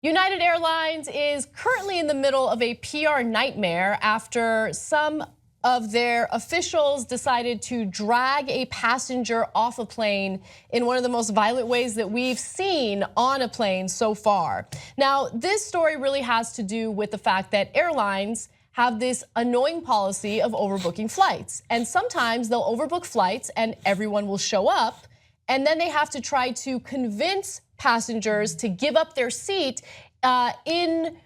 United Airlines is currently in the middle of a PR nightmare after some of their officials decided to drag a passenger off a plane in one of the most violent ways that we've seen on a plane so far. Now, this story really has to do with the fact that airlines have this annoying policy of overbooking flights. And sometimes they'll overbook flights and everyone will show up, and then they have to try to convince passengers to give up their seat in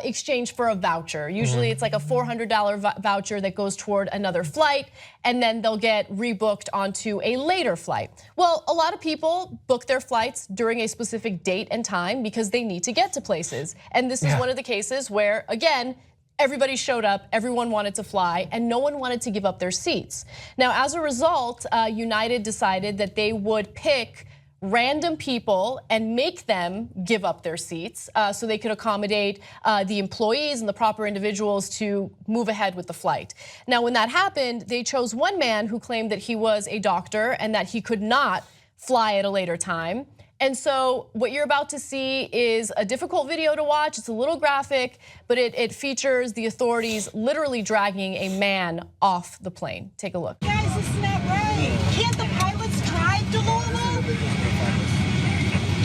exchange for a voucher. Usually it's like a $400 voucher that goes toward another flight, and then they'll get rebooked onto a later flight. Well, a lot of people book their flights during a specific date and time because they need to get to places. And this is one of the cases where, again, everybody showed up, everyone wanted to fly, and no one wanted to give up their seats. Now, as a result, United decided that they would pick random people and make them give up their seats so they could accommodate the employees and the proper individuals to move ahead with the flight. Now, when that happened, they chose one man who claimed that he was a doctor and that he could not fly at a later time. And so what you're about to see is a difficult video to watch. It's a little graphic, but it features the authorities literally dragging a man off the plane. Take a look. Guys, this is not right. Can't the pilots drive to Louisville?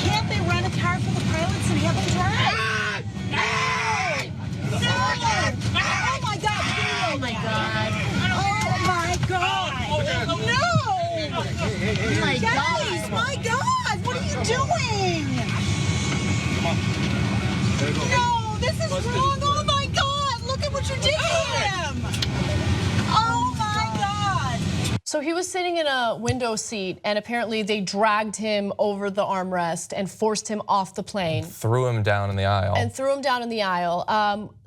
Can't they rent a car for the pilots and have them drive? No! Oh my God! Oh my God! Oh my God! No! Oh my God! My God! What are you doing? No! This is wrong! Oh my God! Look at what you did to him! Oh my God! So he was sitting in a window seat, and apparently they dragged him over the armrest and forced him off the plane. Threw him down in the aisle.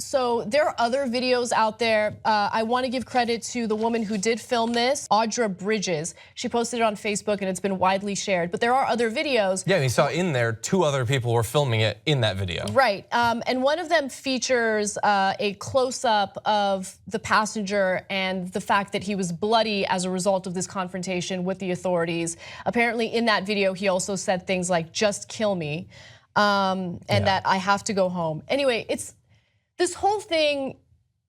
So there are other videos out there. I want to give credit to the woman who did film this, Audra Bridges. She posted it on Facebook and it's been widely shared, but there are other videos. Yeah, you saw in there 2 other people were filming it in that video. Right, and one of them features a close-up of the passenger and the fact that he was bloody as a result of this confrontation with the authorities. Apparently in that video, he also said things like, "Just kill me," and that I have to go home. Anyway, this whole thing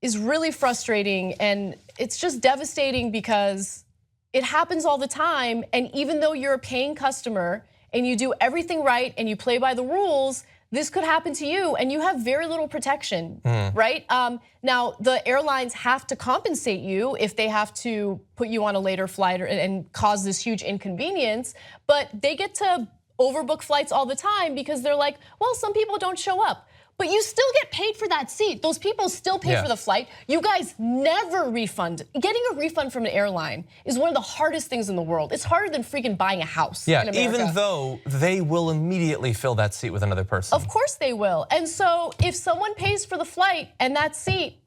is really frustrating, and it's just devastating because it happens all the time. And even though you're a paying customer and you do everything right and you play by the rules, this could happen to you and you have very little protection, right? Now, the airlines have to compensate you if they have to put you on a later flight and cause this huge inconvenience, but they get to overbook flights all the time because they're like, well, some people don't show up. But you still get paid for that seat. Those people still pay for the flight. You guys never refund. Getting a refund from an airline is one of the hardest things in the world. It's harder than freaking buying a house in America. Even though they will immediately fill that seat with another person. Of course they will. And so if someone pays for the flight and that seat,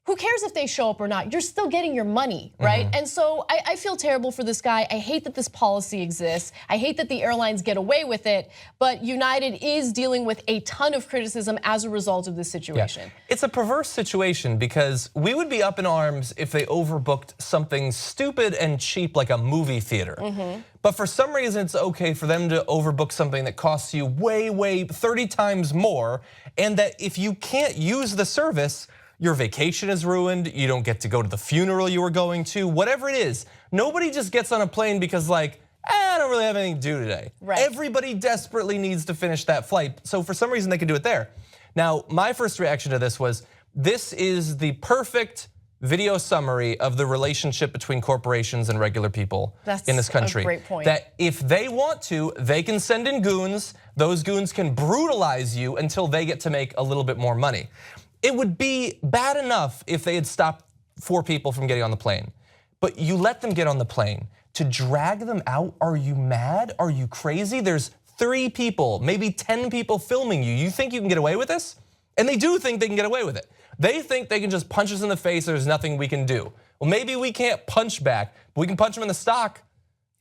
who cares if they show up or not? You're still getting your money, right? And so I feel terrible for this guy. I hate that this policy exists. I hate that the airlines get away with it, but United is dealing with a ton of criticism as a result of this situation. Yeah. It's a perverse situation because we would be up in arms if they overbooked something stupid and cheap like a movie theater. But for some reason, it's okay for them to overbook something that costs you way 30 times more, and that if you can't use the service, your vacation is ruined, you don't get to go to the funeral you were going to, whatever it is. Nobody just gets on a plane because like, I don't really have anything to do today. Right. Everybody desperately needs to finish that flight. So for some reason they can do it there. Now, my first reaction to this was, this is the perfect video summary of the relationship between corporations and regular people in this country. That's a great point. That if they want to, they can send in goons. Those goons can brutalize you until they get to make a little bit more money. It would be bad enough if they had stopped 4 people from getting on the plane, but you let them get on the plane. To drag them out, are you mad? Are you crazy? There's 3 people, maybe 10 people filming you. You think you can get away with this? And they do think they can get away with it. They think they can just punch us in the face, there's nothing we can do. Well, maybe we can't punch back, but we can punch them in the stock.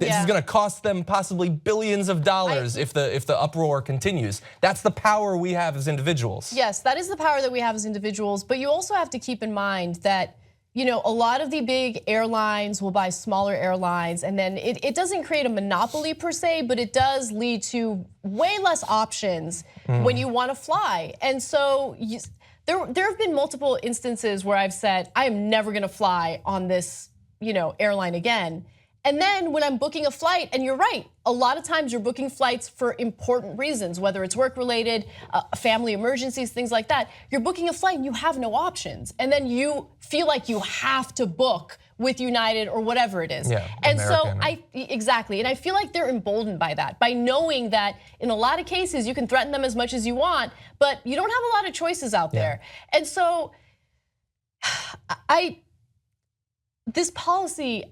This is gonna cost them possibly billions of dollars if the uproar continues. That's the power we have as individuals. Yes, that is the power that we have as individuals, but you also have to keep in mind that a lot of the big airlines will buy smaller airlines, and then it doesn't create a monopoly per se, but it does lead to way less options when you want to fly. And so there have been multiple instances where I've said, I am never gonna fly on this airline again. And then when I'm booking a flight, and you're right, a lot of times you're booking flights for important reasons, whether it's work related, family emergencies, things like that. You're booking a flight and you have no options. And then you feel like you have to book with United or whatever it is. Yeah, and American, so exactly, and I feel like they're emboldened by that, by knowing that in a lot of cases you can threaten them as much as you want, but you don't have a lot of choices out there. And so this policy,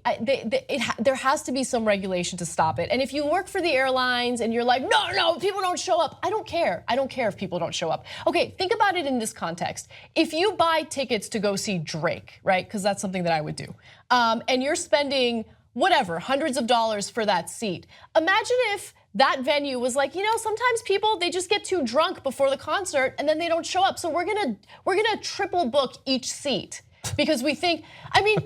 there has to be some regulation to stop it. And if you work for the airlines and you're like, no, people don't show up. I don't care. I don't care if people don't show up. Okay, think about it in this context. If you buy tickets to go see Drake, right? Because that's something that I would do. And you're spending whatever, hundreds of dollars for that seat. Imagine if that venue was like, sometimes people, they just get too drunk before the concert and then they don't show up. So we're gonna triple book each seat. Because we think,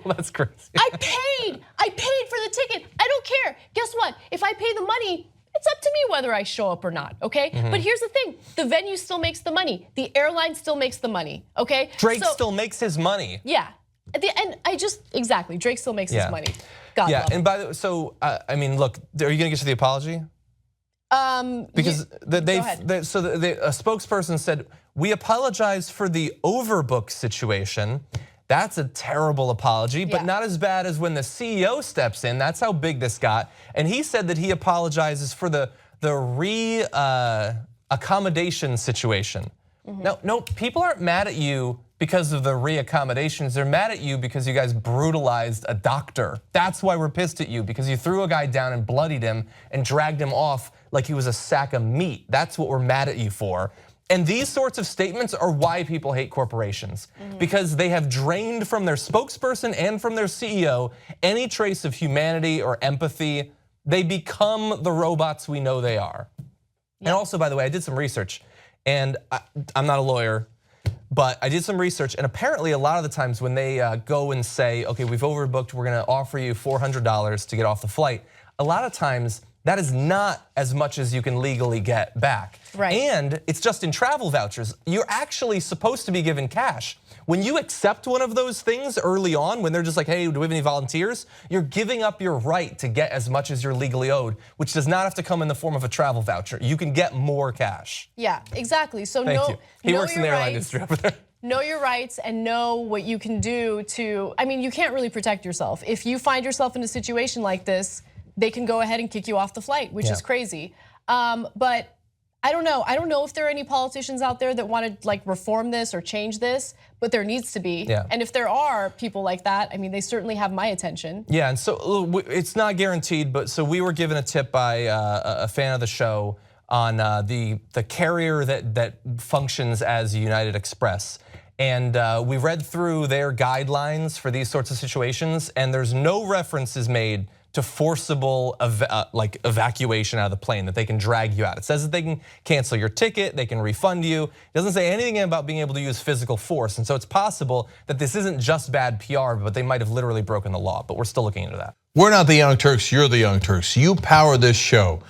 that's crazy. I paid for the ticket. I don't care. Guess what? If I pay the money, it's up to me whether I show up or not, okay? But here's the thing, the venue still makes the money. The airline still makes the money, okay? Drake still makes his money. Yeah, and exactly, Drake still makes his money. God love him. And by the way, so, look, are you gonna get to the apology? Because a spokesperson said, we apologize for the overbook situation. That's a terrible apology, but not as bad as when the CEO steps in. That's how big this got. And he said that he apologizes for the re-accommodation situation. Now, no, people aren't mad at you because of the re-accommodations. They're mad at you because you guys brutalized a doctor. That's why we're pissed at you, because you threw a guy down and bloodied him and dragged him off like he was a sack of meat. That's what we're mad at you for. And these sorts of statements are why people hate corporations, because they have drained from their spokesperson and from their CEO any trace of humanity or empathy. They become the robots we know they are. And also, by the way, I did some research, and I'm not a lawyer, but I did some research, and apparently a lot of the times when they go and say, okay, we've overbooked, we're gonna offer you $400 to get off the flight, a lot of times that is not as much as you can legally get back. Right. And it's just in travel vouchers. You're actually supposed to be given cash. When you accept one of those things early on, when they're just like, hey, do we have any volunteers? You're giving up your right to get as much as you're legally owed, which does not have to come in the form of a travel voucher. You can get more cash. Yeah, exactly. So Thank you. He works in the airline industry over there. Know your rights and know what you can do to, you can't really protect yourself. If you find yourself in a situation like this, they can go ahead and kick you off the flight, which is crazy. But I don't know. I don't know if there are any politicians out there that want to reform this or change this, but there needs to be. Yeah. And if there are people like that, they certainly have my attention. Yeah, and so it's not guaranteed, but so we were given a tip by a fan of the show on the carrier that functions as United Express. And we read through their guidelines for these sorts of situations, and there's no references made to forcible evacuation out of the plane, that they can drag you out. It says that they can cancel your ticket, they can refund you. It doesn't say anything about being able to use physical force. And so it's possible that this isn't just bad PR, but they might have literally broken the law, but we're still looking into that. We're not the Young Turks, you're the Young Turks. You power this show.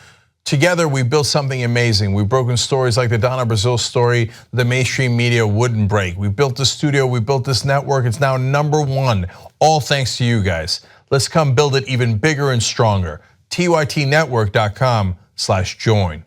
Together, we built something amazing. We've broken stories like the Donna Brazil story the mainstream media wouldn't break. We built the studio, we built this network. It's now #1, all thanks to you guys. Let's come build it even bigger and stronger. TYTnetwork.com/join.